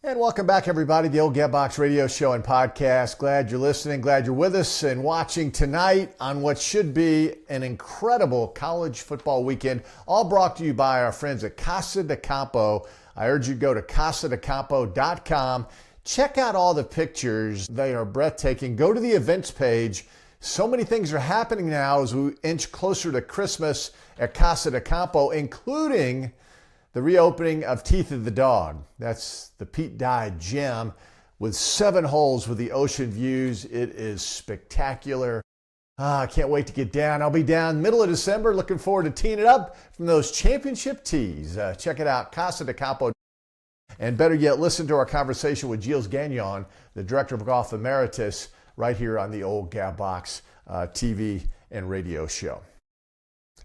And welcome back, everybody, to the Old Getbox Radio Show and Podcast. Glad you're listening. Glad you're with us and watching tonight on what should be an incredible college football weekend, all brought to you by our friends at Casa de Campo. I urge you to go to casadecampo.com. Check out all the pictures. They are breathtaking. Go to the events page. So many things are happening now as we inch closer to Christmas at Casa de Campo, including the reopening of Teeth of the Dog. That's the Pete Dye gym with 7 holes with the ocean views. It is spectacular. I can't wait to get down. I'll be down middle of December. Looking forward to teeing it up from those championship tees. Check it out, Casa de Campo. And better yet, listen to our conversation with Gilles Gagnon, the Director of Golf Emeritus, right here on the Old Getbox TV and radio show.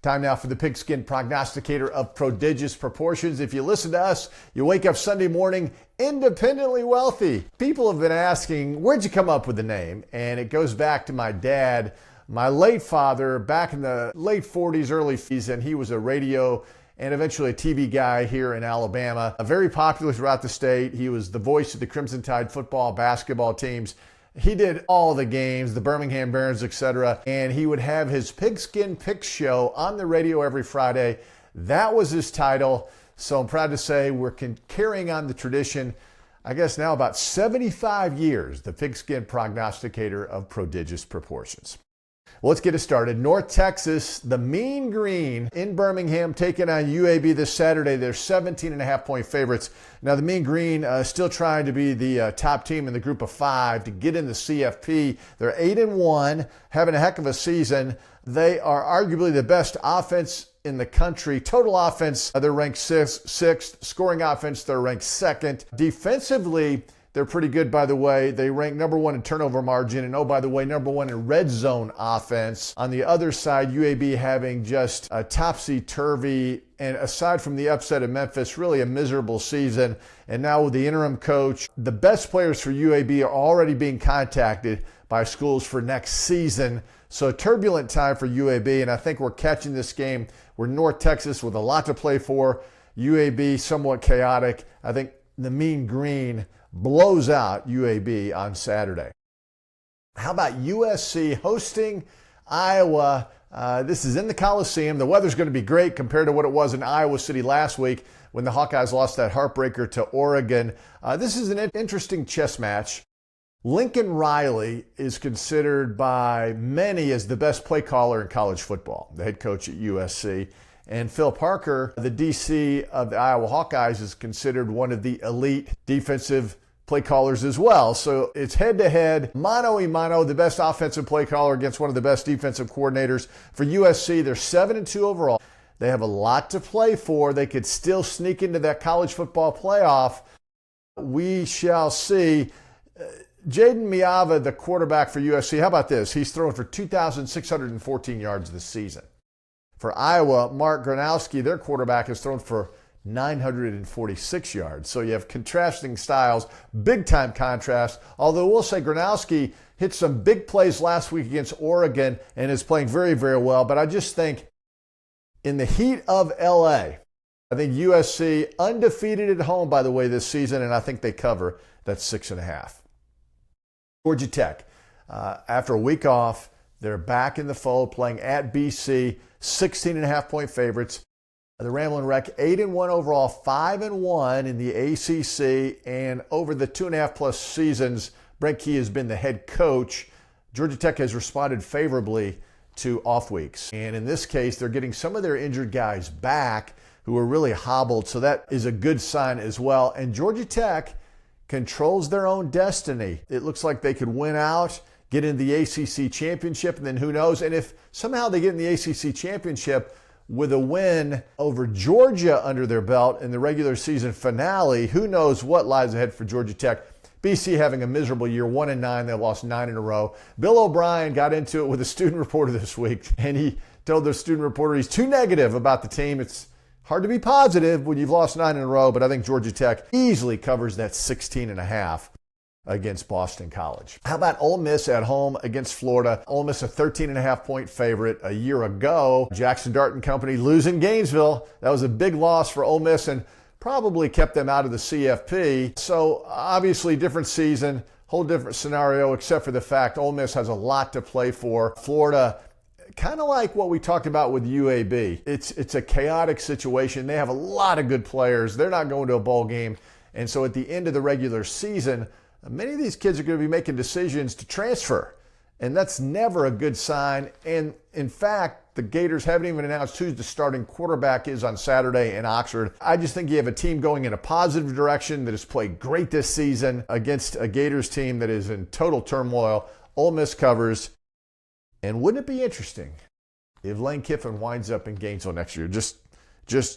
Time now for the Pigskin Prognosticator of Prodigious Proportions. If you listen to us, you wake up Sunday morning independently wealthy. People have been asking, where'd you come up with the name? And it goes back to my dad, my late father, back in the late 40s, early 50s, and he was a radio and eventually a TV guy here in Alabama. Very popular throughout the state. He was the voice of the Crimson Tide football, basketball teams. He did all the games, the Birmingham Barons, etc. And he would have his Pigskin Picks show on the radio every Friday. That was his title. So I'm proud to say we're carrying on the tradition, I guess now about 75 years, the Pigskin Prognosticator of Prodigious Proportions. Well, let's get it started. North Texas, the Mean Green in Birmingham, taking on UAB this Saturday. They're 17.5-point favorites. Now, the Mean Green still trying to be the top team in the group of 5 to get in the CFP. They're 8-1, having a heck of a season. They are arguably the best offense in the country. Total offense, they're ranked sixth. Scoring offense, they're ranked 2nd. Defensively, they're pretty good, by the way. They rank number 1 in turnover margin, and oh, by the way, number 1 in red zone offense. On the other side, UAB having just a topsy-turvy, and aside from the upset of Memphis, really a miserable season. And now with the interim coach, the best players for UAB are already being contacted by schools for next season. So a turbulent time for UAB, and I think we're catching this game. We're North Texas with a lot to play for. UAB somewhat chaotic. I think the Mean Green blows out UAB on Saturday. How about USC hosting Iowa? This is in the Coliseum. The weather's going to be great compared to what it was in Iowa City last week when the Hawkeyes lost that heartbreaker to Oregon. This is an interesting chess match. Lincoln Riley is considered by many as the best play caller in college football, the head coach at USC. And Phil Parker, the DC of the Iowa Hawkeyes, is considered one of the elite defensive play callers as well. So it's head-to-head, mano-a-mano, the best offensive play caller against one of the best defensive coordinators. For USC, they're 7-2 overall. They have a lot to play for. They could still sneak into that college football playoff. We shall see. Jaden Miava, the quarterback for USC, how about this? He's thrown for 2,614 yards this season. For Iowa, Mark Gronowski, their quarterback, has thrown for 946 yards. So you have contrasting styles, big-time contrast. Although we'll say Gronowski hit some big plays last week against Oregon and is playing very, very well. But I just think in the heat of LA, I think USC undefeated at home, by the way, this season, and I think they cover that 6.5. Georgia Tech, after a week off, they're back in the fold playing at BC, 16.5-point favorites. The Ramblin' Wreck, 8-1 overall, 5-1 in the ACC, and over the 2.5+ seasons, Brent Key has been the head coach. Georgia Tech has responded favorably to off weeks. And in this case, they're getting some of their injured guys back who are really hobbled, so that is a good sign as well. And Georgia Tech controls their own destiny. It looks like they could win out, get in the ACC championship, and then who knows? And if somehow they get in the ACC championship with a win over Georgia under their belt in the regular season finale, who knows what lies ahead for Georgia Tech. BC having a miserable year, 1-9. They lost 9 in a row. Bill O'Brien got into it with a student reporter this week, and he told the student reporter he's too negative about the team. It's hard to be positive when you've lost 9 in a row, but I think Georgia Tech easily covers that 16.5 against Boston College. How about Ole Miss at home against Florida? Ole Miss a 13.5-point favorite a year ago. Jackson Dart and company losing Gainesville. That was a big loss for Ole Miss, and probably kept them out of the CFP. So obviously different season, whole different scenario, except for the fact Ole Miss has a lot to play for. Florida, kind of like what we talked about with UAB. It's a chaotic situation. They have a lot of good players. They're not going to a bowl game. And so at the end of the regular season, many of these kids are going to be making decisions to transfer. And that's never a good sign. And in fact, the Gators haven't even announced who the starting quarterback is on Saturday in Oxford. I just think you have a team going in a positive direction that has played great this season against a Gators team that is in total turmoil. Ole Miss covers. And wouldn't it be interesting if Lane Kiffin winds up in Gainesville next year? Just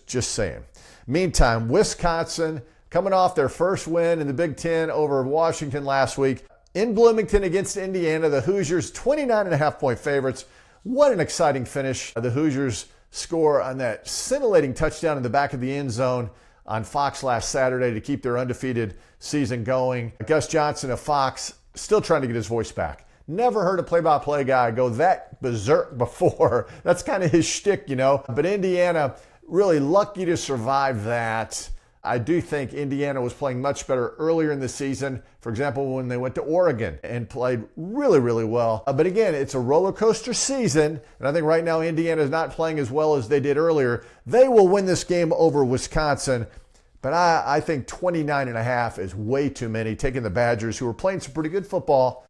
saying. Meantime, Wisconsin coming off their first win in the Big Ten over Washington last week. In Bloomington against Indiana, the Hoosiers 29.5-point favorites. What an exciting finish. The Hoosiers score on that scintillating touchdown in the back of the end zone on Fox last Saturday to keep their undefeated season going. Gus Johnson of Fox still trying to get his voice back. Never heard a play-by-play guy go that berserk before. That's kind of his shtick, you know. But Indiana really lucky to survive that. I do think Indiana was playing much better earlier in the season. For example, when they went to Oregon and played really, really well. But again, it's a roller coaster season. And I think right now Indiana is not playing as well as they did earlier. They will win this game over Wisconsin. But I think 29.5 is way too many, taking the Badgers, who are playing some pretty good football,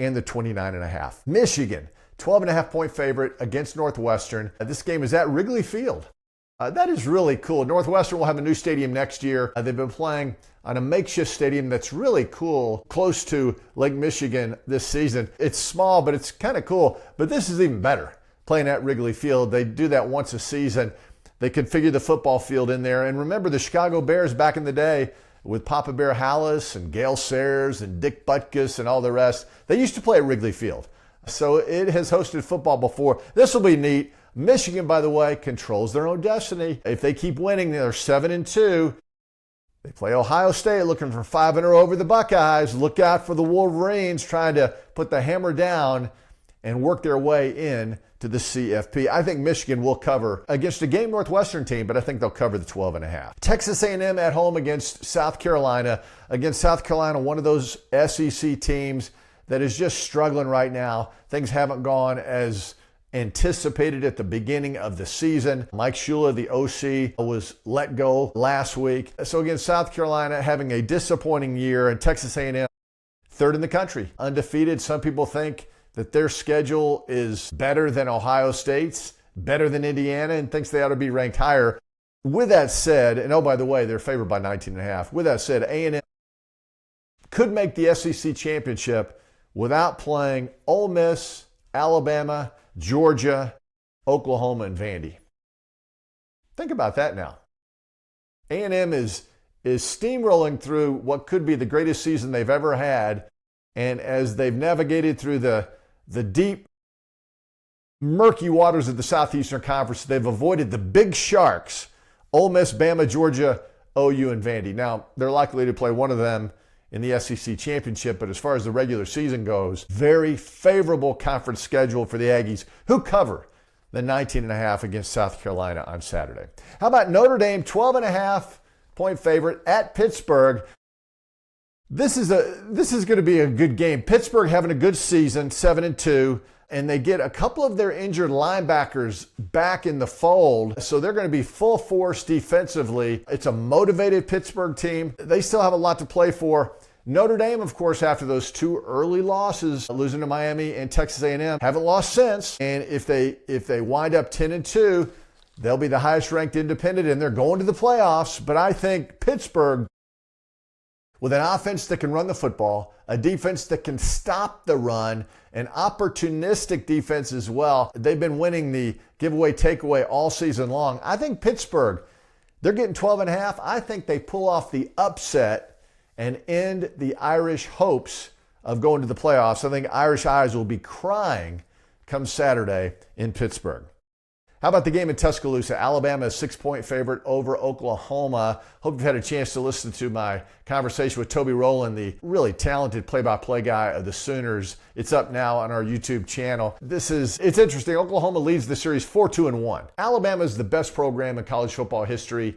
and the 29.5. Michigan, 12.5-point favorite against Northwestern. This game is at Wrigley Field. That is really cool. Northwestern will have a new stadium next year. They've been playing on a makeshift stadium that's really cool, close to Lake Michigan this season. It's small, but it's kind of cool. But this is even better, playing at Wrigley Field. They do that once a season. They configure the football field in there. And remember the Chicago Bears back in the day with Papa Bear Hallis and Gale Sayers and Dick Butkus and all the rest. They used to play at Wrigley Field. So it has hosted football before. This will be neat. Michigan, by the way, controls their own destiny. If they keep winning, they're 7-2. They play Ohio State looking for 5-0 over the Buckeyes. Look out for the Wolverines trying to put the hammer down and work their way in to the CFP. I think Michigan will cover against a game Northwestern team, but I think they'll cover the 12.5. Texas A&M at home against South Carolina. Against South Carolina, one of those SEC teams that is just struggling right now. Things haven't gone as anticipated at the beginning of the season. Mike Shula, the OC, was let go last week. So again, South Carolina having a disappointing year, and Texas A&M third in the country, undefeated. Some people think that their schedule is better than Ohio State's, better than Indiana, and thinks they ought to be ranked higher. With that said, and oh, by the way, they're favored by 19.5. With that said, A&M could make the SEC championship without playing Ole Miss, Alabama, Georgia, Oklahoma, and Vandy. Think about that now. A&M is steamrolling through what could be the greatest season they've ever had, and as they've navigated through the deep, murky waters of the Southeastern Conference, they've avoided the big sharks, Ole Miss, Bama, Georgia, OU, and Vandy. Now, they're likely to play one of them in the SEC championship, but as far as the regular season goes, very favorable conference schedule for the Aggies, who cover the 19.5 against South Carolina on Saturday. How about Notre Dame, 12.5-point favorite at Pittsburgh? This is going to be a good game. Pittsburgh having a good season, 7-2, and they get a couple of their injured linebackers back in the fold, so they're going to be full force defensively. It's a motivated Pittsburgh team. They still have a lot to play for. Notre Dame, of course, after those two early losses, losing to Miami and Texas A&M, haven't lost since. And if they wind up 10-2, they'll be the highest ranked independent, and they're going to the playoffs. But I think Pittsburgh, with an offense that can run the football, a defense that can stop the run, an opportunistic defense as well. They've been winning the giveaway takeaway all season long. I think Pittsburgh, they're getting 12.5. I think they pull off the upset and end the Irish hopes of going to the playoffs. I think Irish eyes will be crying come Saturday in Pittsburgh. How about the game in Tuscaloosa? Alabama is 6-point favorite over Oklahoma. Hope you've had a chance to listen to my conversation with Toby Rowland, the really talented play-by-play guy of the Sooners. It's up now on our YouTube channel. It's interesting. Oklahoma leads the series 4-2-1. Alabama is the best program in college football history.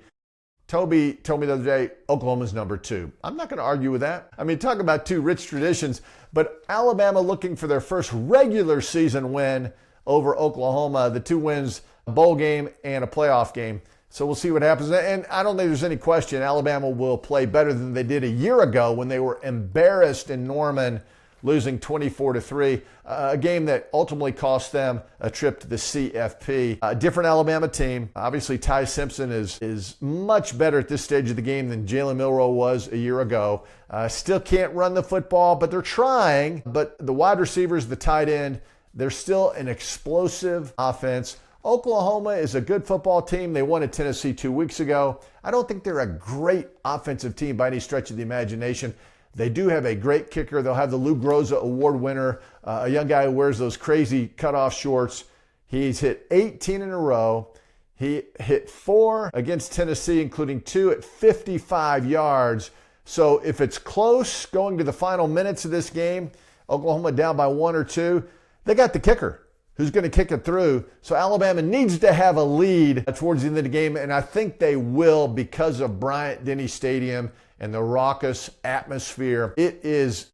Toby told me the other day, Oklahoma's number 2. I'm not going to argue with that. I mean, talk about two rich traditions, but Alabama looking for their first regular season win over Oklahoma, the 2 wins, a bowl game and a playoff game. So we'll see what happens. And I don't think there's any question Alabama will play better than they did a year ago when they were embarrassed in Norman, losing 24-3, a game that ultimately cost them a trip to the CFP. A different Alabama team. Obviously, Ty Simpson is much better at this stage of the game than Jalen Milroe was a year ago. Still can't run the football, but they're trying. But the wide receivers, the tight end, they're still an explosive offense. Oklahoma is a good football team. They won at Tennessee 2 weeks ago. I don't think they're a great offensive team by any stretch of the imagination. They do have a great kicker. They'll have the Lou Groza Award winner, a young guy who wears those crazy cutoff shorts. He's hit 18 in a row. He hit 4 against Tennessee, including 2 at 55 yards. So if it's close going to the final minutes of this game, Oklahoma down by 1 or 2, they got the kicker who's going to kick it through. So Alabama needs to have a lead towards the end of the game, and I think they will because of Bryant-Denny Stadium and the raucous atmosphere. It is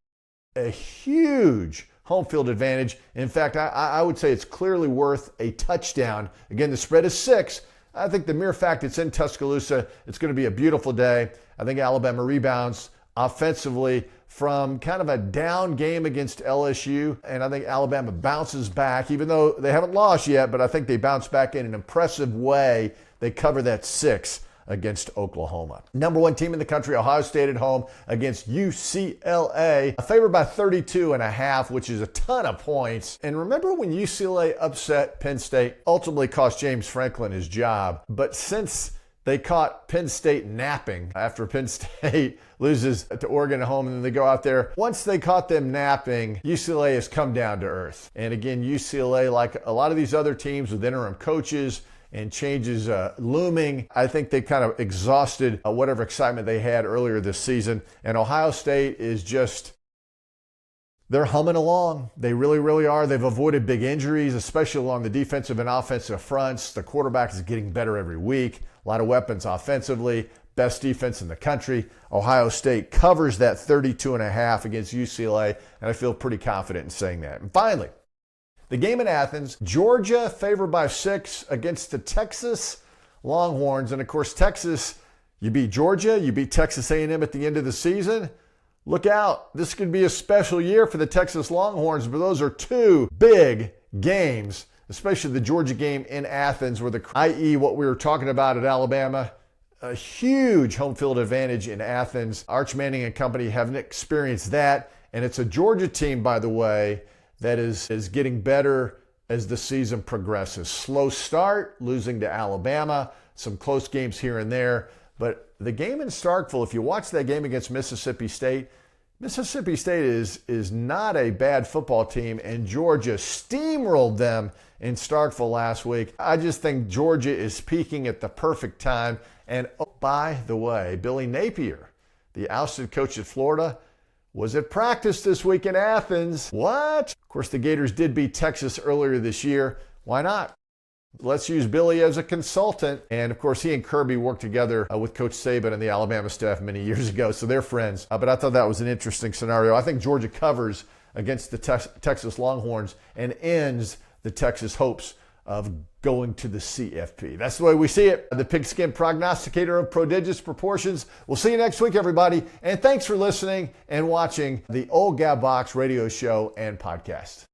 a huge home field advantage. In fact, I would say it's clearly worth a touchdown. Again, the spread is 6. I think the mere fact it's in Tuscaloosa, it's going to be a beautiful day. I think Alabama rebounds offensively from kind of a down game against LSU, and I think Alabama bounces back, even though they haven't lost yet, but I think they bounce back in an impressive way. They cover that 6 against Oklahoma. Number 1 team in the country, Ohio State at home against UCLA, favored by 32.5, which is a ton of points. And remember when UCLA upset Penn State, ultimately cost James Franklin his job, but since they caught Penn State napping after Penn State loses to Oregon at home, and then they go out there. Once they caught them napping, UCLA has come down to earth. And again, UCLA, like a lot of these other teams with interim coaches and changes looming, I think they kind of exhausted whatever excitement they had earlier this season. And Ohio State is just, they're humming along. They really, really are. They've avoided big injuries, especially along the defensive and offensive fronts. The quarterback is getting better every week. A lot of weapons offensively. Best defense in the country. Ohio State covers that 32.5 against UCLA, and I feel pretty confident in saying that. And finally, the game in Athens, Georgia favored by 6 against the Texas Longhorns. And of course, Texas, you beat Georgia, you beat Texas A&M at the end of the season. Look out. This could be a special year for the Texas Longhorns, but those are 2 big games, especially the Georgia game in Athens, where i.e. what we were talking about at Alabama, a huge home field advantage in Athens. Arch Manning and company haven't experienced that, and it's a Georgia team, by the way, that is getting better as the season progresses. Slow start, losing to Alabama, some close games here and there, but the game in Starkville, if you watch that game against Mississippi State is not a bad football team, and Georgia steamrolled them in Starkville last week. I just think Georgia is peaking at the perfect time. And oh, by the way, Billy Napier, the ousted coach at Florida, was at practice this week in Athens. What? Of course, the Gators did beat Texas earlier this year. Why not? Let's use Billy as a consultant. And of course, he and Kirby worked together with Coach Saban and the Alabama staff many years ago, so they're friends. But I thought that was an interesting scenario. I think Georgia covers against the Texas Longhorns and ends the Texas hopes of going to the CFP. That's the way we see it. The Pigskin Prognosticator of Prodigious Proportions. We'll see you next week, everybody. And thanks for listening and watching the Old Gab Box radio show and podcast.